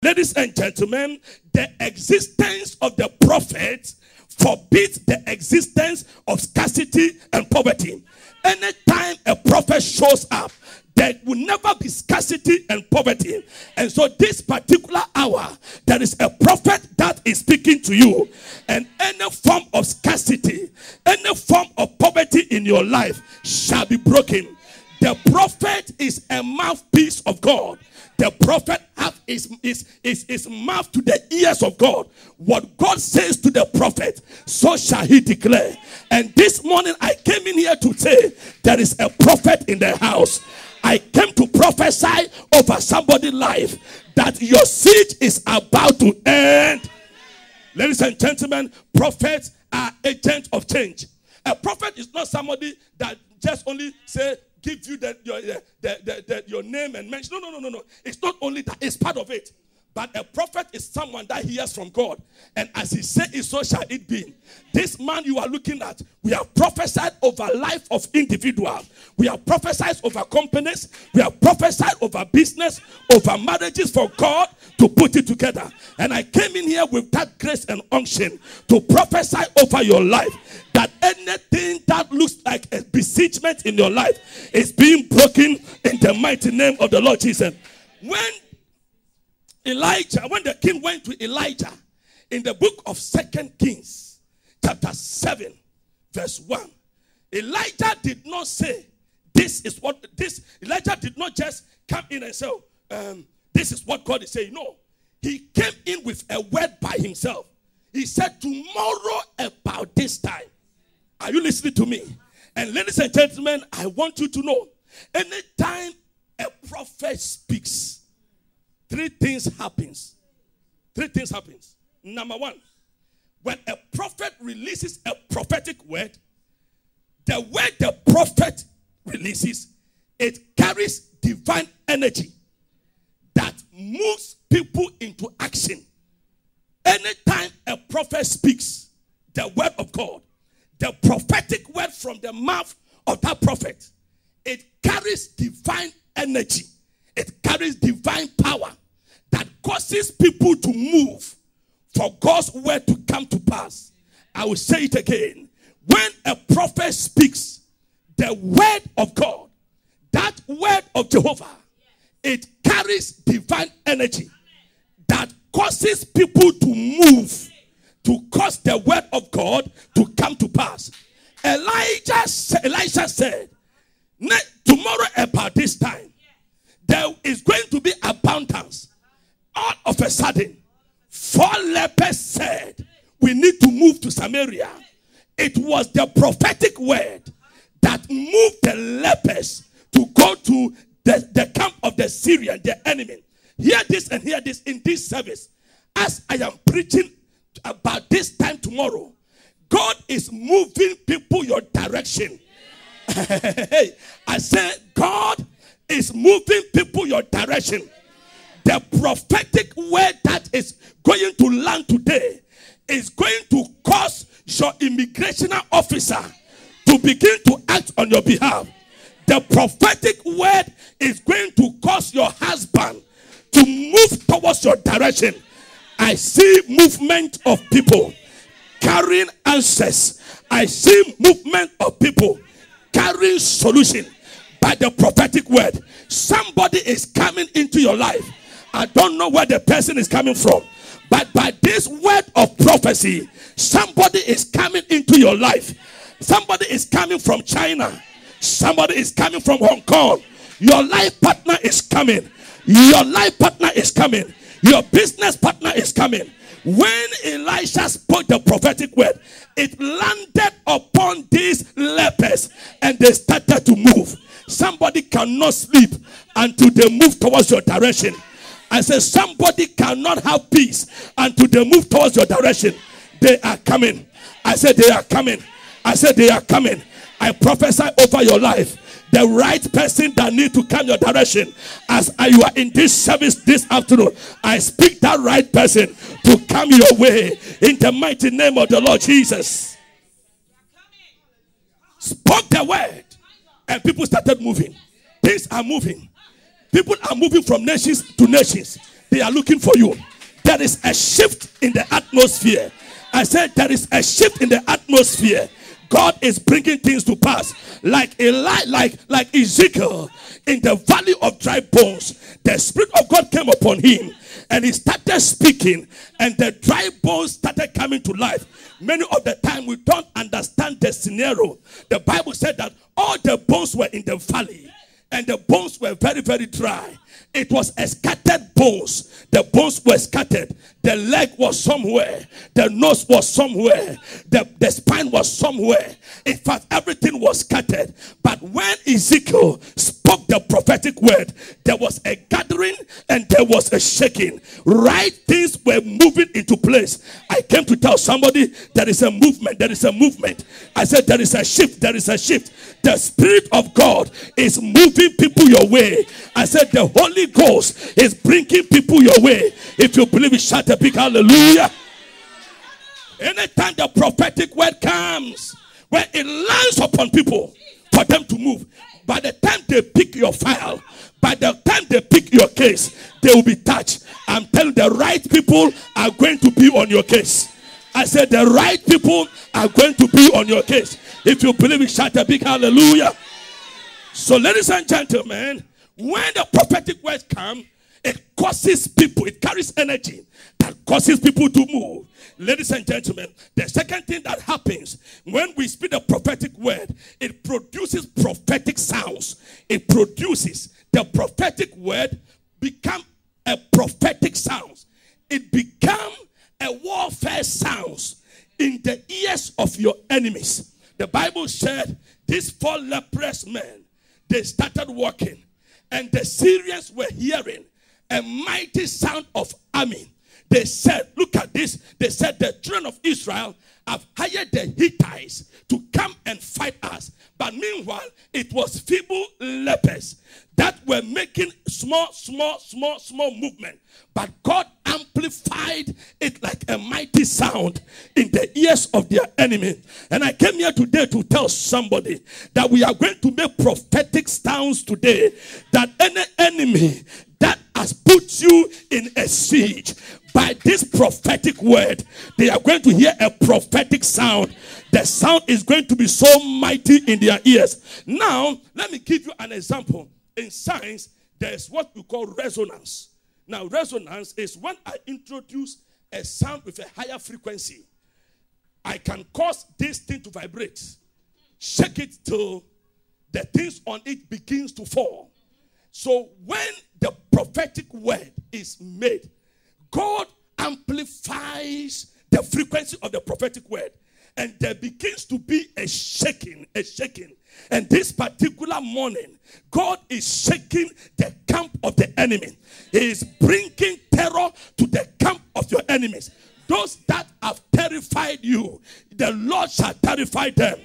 Ladies and gentlemen, the existence of the prophet forbids the existence of scarcity and poverty. Anytime a prophet shows up, there will never be scarcity and poverty. And so this particular hour, there is a prophet that is speaking to you. And any form of scarcity, any form of poverty in your life shall be broken. The prophet is a mouthpiece of God. The prophet have his mouth to the ears of God. What God says to the prophet, so shall he declare. And this morning I came in here to say there is a prophet in the house. I came to prophesy over somebody's life that your siege is about to end. Ladies and gentlemen, prophets are agents of change. A prophet is not somebody that just only say, give you your name and mention. No. It's not only that. It's part of it. But a prophet is someone that hears from God. And as he said it, so shall it be. This man you are looking at, we have prophesied over life of individuals. We have prophesied over companies. We have prophesied over business, over marriages for God to put it together. And I came in here with that grace and unction to prophesy over your life that anything that looks like a besiegement in your life is being broken in the mighty name of the Lord Jesus. When the king went to Elijah in the book of 2 Kings, chapter 7, verse 1, Elijah did not say, Elijah did not just come in and say, this is what God is saying. No, he came in with a word by himself. He said, tomorrow about this time. Are you listening to me? And ladies and gentlemen, I want you to know, anytime a prophet speaks, three things happens. Number one, when a prophet releases a prophetic word, the word the prophet releases, it carries divine energy that moves people into action. Anytime a prophet speaks the word of God, the prophetic word from the mouth of that prophet, it carries divine energy. It carries divine power that causes people to move for God's word to come to pass. I will say it again. When a prophet speaks the word of God, that word of Jehovah, it carries divine energy that causes people to move to cause the word of God to come to pass. Elisha said, tomorrow about this time, there is going to be abundance. All of a sudden, 4 lepers said, we need to move to Samaria. It was the prophetic word that moved the lepers to go to the camp of the Syrian, the enemy. Hear this and hear this in this service. As I am preaching about this time tomorrow, God is moving people your direction. I said, God is moving people your direction. The prophetic word that is going to land today is going to cause your immigration officer to begin to act on your behalf. The prophetic word is going to cause your husband to move towards your direction. I see movement of people carrying answers. I see movement of people carrying solution by the prophetic word. Somebody is coming into your life. I don't know where the person is coming from, but by this word of prophecy, somebody is coming into your life. Somebody is coming from China. Somebody is coming from Hong Kong. Your life partner is coming. Your life partner is coming. Your business partner is coming. When Elisha spoke the prophetic word, it landed upon these lepers and they started to move. Somebody cannot sleep until they move towards your direction. I said somebody cannot have peace until they move towards your direction. They are coming. I said they are coming. I said they are coming. I prophesy over your life. The right person that need to come your direction. As you are in this service this afternoon, I speak that right person to come your way in the mighty name of the Lord Jesus. Spoke the word and people started moving. Things are moving. People are moving from nations to nations. They are looking for you. There is a shift in the atmosphere. I said there is a shift in the atmosphere. God is bringing things to pass. Like Ezekiel in the valley of dry bones. The Spirit of God came upon him and he started speaking, and the dry bones started coming to life. Many of the time we don't understand the scenario. The Bible said that all the bones were in the valley, and the bones were very, very dry. It was a scattered bones. The bones were scattered. The leg was somewhere. The nose was somewhere. The spine was somewhere. In fact, everything was scattered. But when Ezekiel spoke the prophetic word, there was a gathering and there was a shaking. Right things were moving into place. I came to tell somebody there is a movement. There is a movement. I said there is a shift. There is a shift. The Spirit of God is moving people your way. I said the Holy Ghost is bringing people your way. If you believe it, shout a big hallelujah. Anytime the prophetic word comes, when it lands upon people for them to move, by the time they pick your file, by the time they pick your case, they will be touched. I'm telling you, the right people are going to be on your case. I said the right people are going to be on your case. If you believe it, shout a big hallelujah. So ladies and gentlemen, when the prophetic words come, it causes people, it carries energy that causes people to move. Ladies and gentlemen, the second thing that happens when we speak the prophetic word, it produces prophetic sounds. It produces the prophetic word become a prophetic sound. It become a warfare sounds in the ears of your enemies. The Bible said these 4 leprous men, they started walking, and the Syrians were hearing a mighty sound of army. They said, look at this. They said the children of Israel have hired the Hittites to come and fight us. But meanwhile, it was feeble lepers that were making small movement. But God amplified it like a mighty sound in the ears of their enemy. And I came here today to tell somebody that we are going to make prophetic sounds today, that any enemy that has put you in a siege, by this prophetic word, they are going to hear a prophetic sound. The sound is going to be so mighty in their ears. Now, let me give you an example. In science, there is what we call resonance. Now, resonance is when I introduce a sound with a higher frequency. I can cause this thing to vibrate, shake it till the things on it begins to fall. So when the prophetic word is made, God amplifies the frequency of the prophetic word, and there begins to be a shaking. And this particular morning, God is shaking the camp of the enemy. He is bringing terror to the camp of your enemies. Those that have terrified you, the Lord shall terrify them.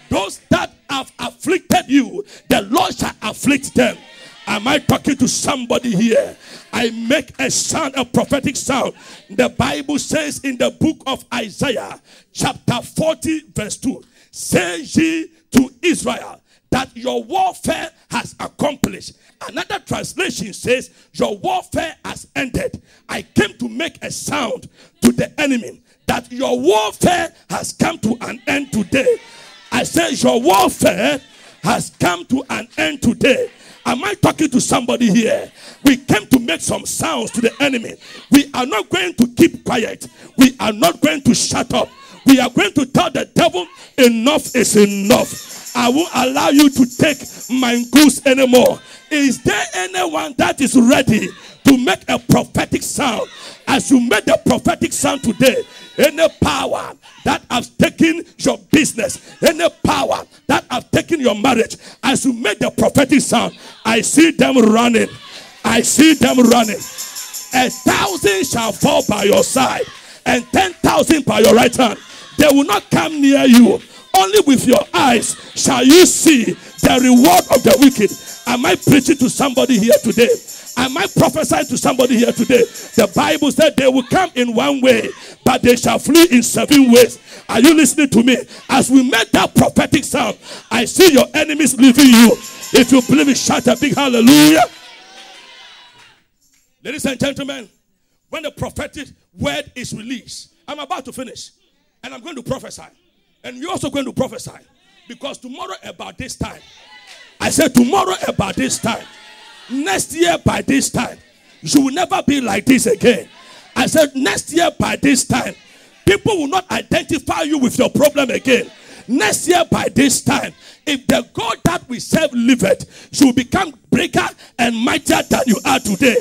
Those that have afflicted you, the Lord shall afflict them. Am I talking to somebody here? I make a sound, a prophetic sound. The Bible says in the book of Isaiah, chapter 40, verse 2, say ye to Israel that your warfare has accomplished. Another translation says your warfare has ended. I came to make a sound to the enemy that your warfare has come to an end today. I said your warfare has come to an end today. Am I talking to somebody here? We came to make some sounds to the enemy. We are not going to keep quiet. We are not going to shut up. We are going to tell the devil, enough is enough. I won't allow you to take my goods anymore. Is there anyone that is ready to make a prophetic sound? As you made the prophetic sound today, any power that has taken your business, any power that has taken your marriage, as you made the prophetic sound, I see them running. I see them running. 1,000 shall fall by your side, and 10,000 by your right hand. They will not come near you. Only with your eyes shall you see the reward of the wicked. Am I preaching to somebody here today? Am I prophesying to somebody here today? The Bible said they will come in one way, but they shall flee in 7 ways. Are you listening to me? As we make that prophetic sound, I see your enemies leaving you. If you believe it, shout a big hallelujah. Ladies and gentlemen, when the prophetic word is released, I'm about to finish. And I'm going to prophesy. And you're also going to prophesy. Because tomorrow about this time, I said tomorrow about this time, next year by this time, you will never be like this again. I said next year by this time, people will not identify you with your problem again. Next year by this time, if the God that we serve liveth, you will become bigger and mightier than you are today.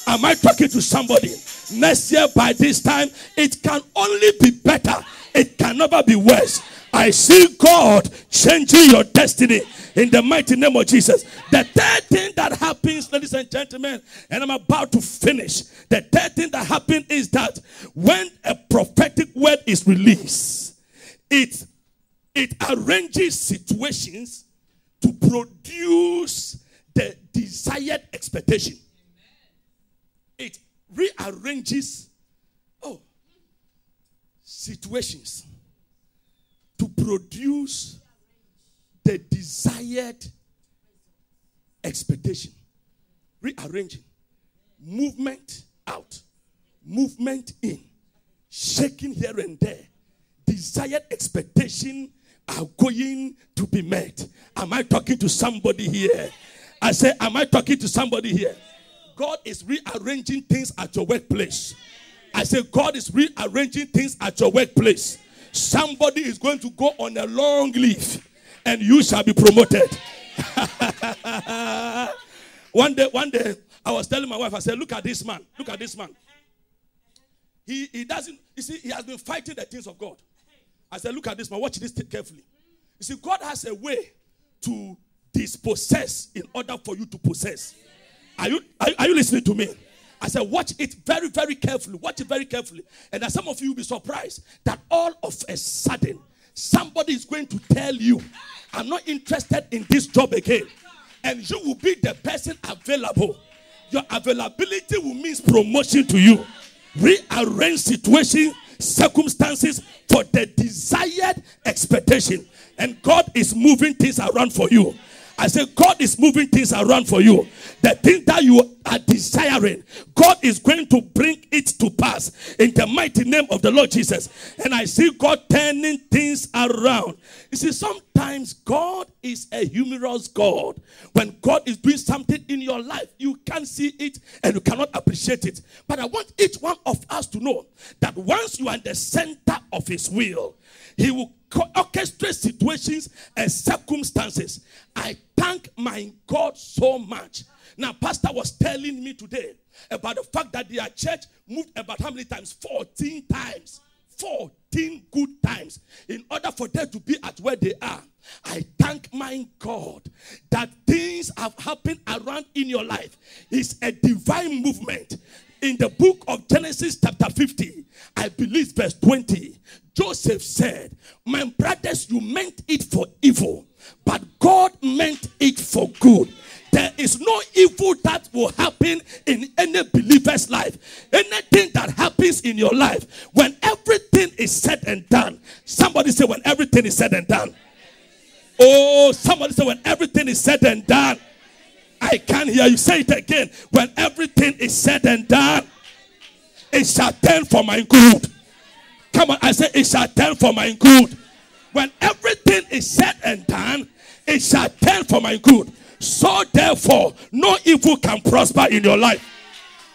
Am I talking to somebody? Next year by this time, it can only be better. It can never be worse. I see God changing your destiny in the mighty name of Jesus. The third thing that happens, ladies and gentlemen, and I'm about to finish. The third thing that happens is that when a prophetic word is released, it arranges situations to produce the desired expectation. It rearranges situations to produce the desired expectation. Rearranging. Movement out. Movement in. Shaking here and there. Desired expectation are going to be met. Am I talking to somebody here? I say, am I talking to somebody here? God is rearranging things at your workplace. I say, God is rearranging things at your workplace. Somebody is going to go on a long leave and you shall be promoted. One day, I was telling my wife, I said, look at this man. Look at this man. He doesn't, you see, he has been fighting the things of God. I said, look at this man. Watch this carefully. You see, God has a way to dispossess in order for you to possess. Are you listening to me? I said, watch it very, very carefully. Watch it very carefully. And that some of you will be surprised that all of a sudden, somebody is going to tell you, I'm not interested in this job again. And you will be the person available. Your availability will mean promotion to you. Rearrange situation, circumstances for the desired expectation. And God is moving things around for you. I say God is moving things around for you. The thing that you are desiring, God is going to bring it to pass in the mighty name of the Lord Jesus. And I see God turning things around. You see, sometimes God is a humorous God. When God is doing something in your life, you can't see it and you cannot appreciate it. But I want each one of us to know that once you are in the center of his will, he will orchestrate situations and circumstances. I thank my God so much. Now, Pastor was telling me today about the fact that their church moved about how many times? 14 times. 14 good times in order for them to be at where they are. I thank my God that things have happened around in your life. It's a divine movement. In the book of Genesis chapter 50, I believe verse 20, Joseph said, my brothers, you meant it for evil, but God meant it for good. There is no evil that will happen in any believer's life. Anything that happens in your life, when everything is said and done. Somebody say when everything is said and done. Oh, somebody say when everything is said and done. I can't hear you. Say it again. When everything is said and done, it shall turn for my good. Come on, I say it shall turn for my good. When everything is said and done, it shall turn for my good. So therefore, no evil can prosper in your life.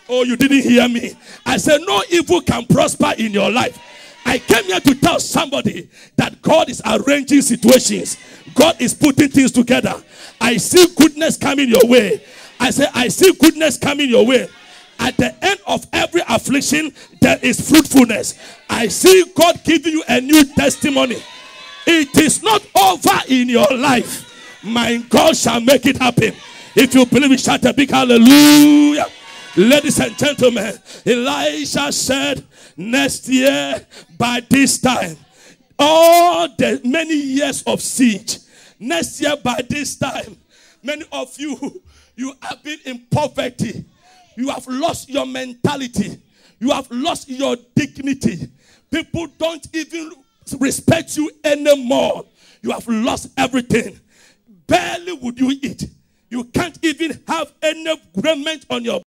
Oh, you didn't hear me. I said no evil can prosper in your life. I came here to tell somebody that God is arranging situations. God is putting things together. I see goodness coming your way. I say, I see goodness coming your way. At the end of every affliction, there is fruitfulness. I see God giving you a new testimony. It is not over in your life. My God shall make it happen. If you believe it, shout a big hallelujah. Ladies and gentlemen, Elisha said, next year by this time, all the many years of siege, next year by this time, many of you, you have been in poverty. You have lost your mentality. You have lost your dignity. People don't even respect you anymore. You have lost everything. Barely would you eat. You can't even have any garment on your